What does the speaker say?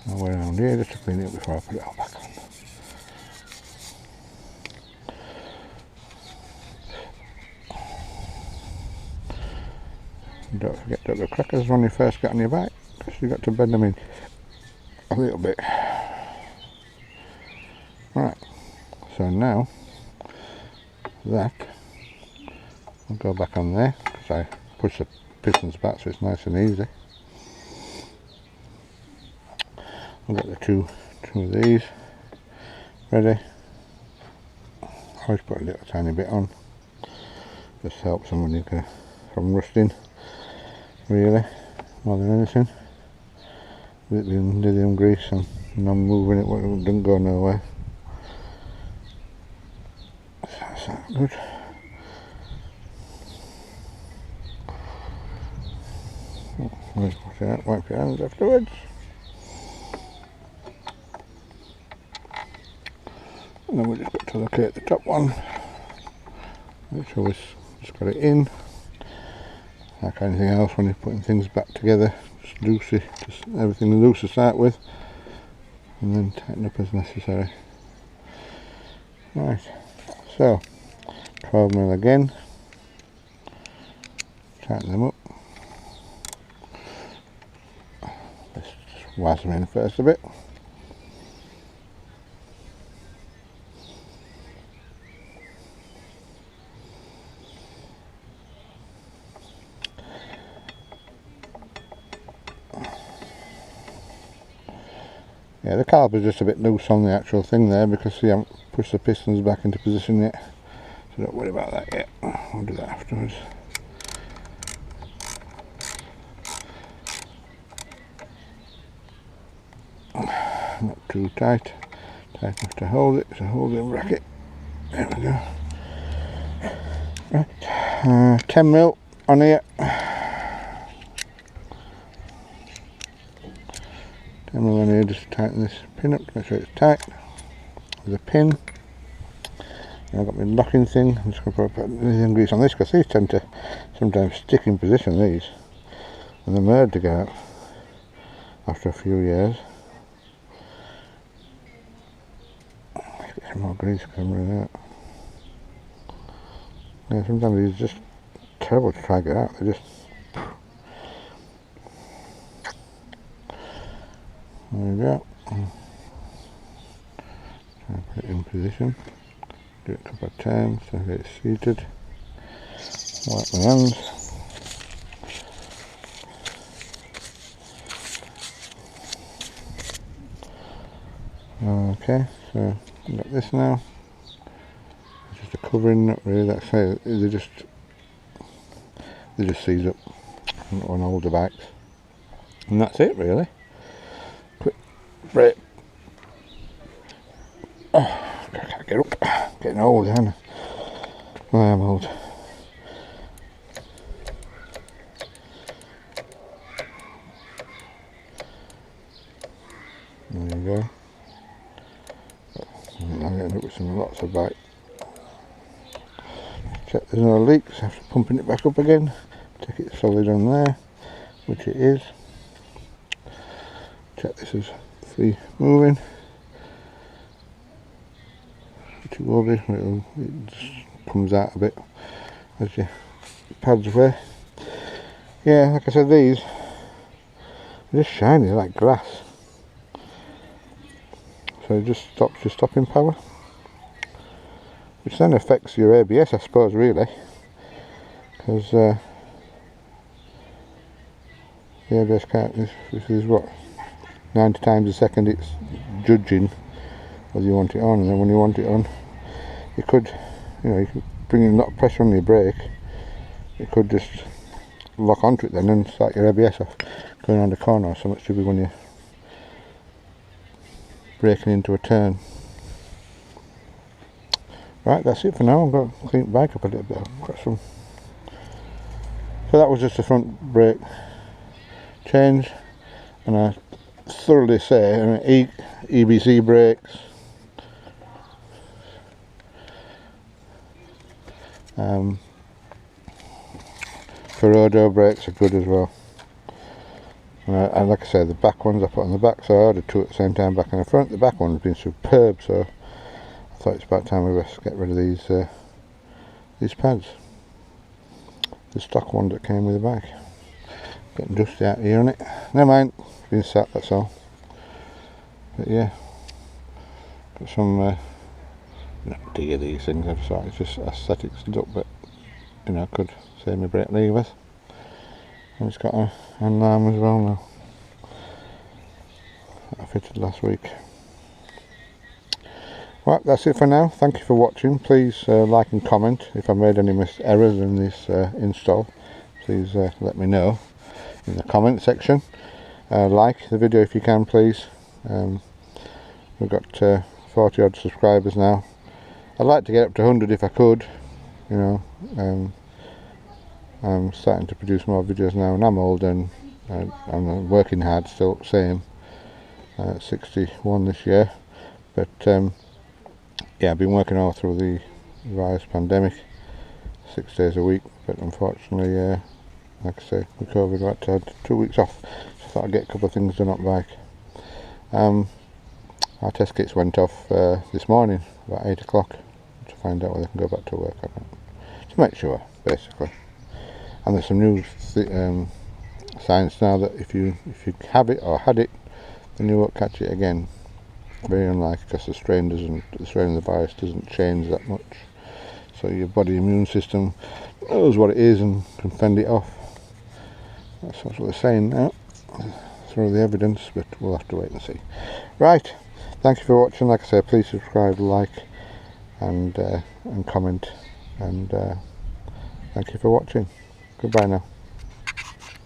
I'll go around here just to clean it before I put it all back on. And don't forget to have the crackers when you first get on your bike, because you've got to bend them in a little bit. Right, so now that I'll go back on there because I push the pistons back so it's nice and easy. I'll get the two of these ready. I always put a little tiny bit on, just helps them when you go from rusting, really, more than anything. With the lithium grease and not moving it, it doesn't go nowhere. That's that good. Let's wash it out, wipe your hands afterwards. And then we just got to locate the top one. Make sure we've just got it in. Like anything else, when you're putting things back together, just loosey, just everything loose to start with, and then tighten up as necessary. Right, so 12mm again, tighten them up. Let's just waz them in first a bit. Yeah, the caliper's just a bit loose on the actual thing there because you haven't pushed the pistons back into position yet. So don't worry about that yet. I'll do that afterwards. Not too tight. Tight enough to hold it. It's a holding bracket. There we go. Right. 10mm on here. 10mm on here, just tighten this pin up to make sure it's tight. There's a pin. And I've got my locking thing. I'm just going to put lithium grease on this because these tend to sometimes stick in position, these. And they're made to go out after a few years. Let's get some more grease coming out. Yeah, sometimes these are just terrible to try to get out. They're just... There we go. Try and put it in position. Do it a couple of times so I get it seated. Wipe my hands. Okay, so I've got this now. It's just a covering, not really. That's how they just seize up on older bikes, and that's it really. Quick break. Oh, I can't get up. Getting old, aren't I? Well, I am old. There you go. I'm getting up with some lots of bite. Check there's no leaks after pumping it back up again. Check it's solid on there, which it is. Check this is free moving. Which it will be. It just comes out a bit as your pads away. Yeah, like I said, these are just shiny like glass. So it just stops your stopping power, which then affects your ABS, I suppose, really, because the ABS can't, this is what, 90 times a second it's judging whether you want it on, and then when you want it on, you could, you could bring in a lot of pressure on your brake, it could just lock onto it then and start your ABS off going around the corner, so much to be when you're braking into a turn. Right, that's it for now. I'm going to clean the bike up a little bit. I've got some. So that was just the front brake change, and I thoroughly say EBC brakes, Ferrodo brakes are good as well. And like I said, the back ones I put on the back, so I ordered two at the same time, back and the front. The back one's been superb, so I thought it's about time we best get rid of these pads. The stock one that came with the bike. Getting dusty out here on it. Never mind, it's been sat, that's all. But yeah, got some not dear these things, I've thought it's just aesthetics look, but you know, could save me brake levers. And it's got a hand arm as well now. I fitted last week. Right, that's it for now. Thank you for watching. Please like and comment. If I made any errors in this install, please let me know in the comment section. Like the video if you can, please. We've got 40 odd subscribers now. I'd like to get up to 100 if I could, you know. I'm starting to produce more videos now, and I'm old and I'm working hard still, same. 61 this year, but yeah, I've been working all through the virus pandemic, 6 days a week, but unfortunately, like I say, with COVID, I had 2 weeks off, so I thought I'd get a couple of things done on bike. Our test kits went off this morning, about 8 o'clock, to find out whether I can go back to work or not, to make sure, basically. And there's some new science now that if you have it or had it, then you won't catch it again. Very unlikely, because the strain of the virus doesn't change that much. So your body immune system knows what it is and can fend it off. That's what they're saying now, through the evidence, but we'll have to wait and see. Right, thank you for watching. Like I say, please subscribe, like, and comment, and thank you for watching. Goodbye now.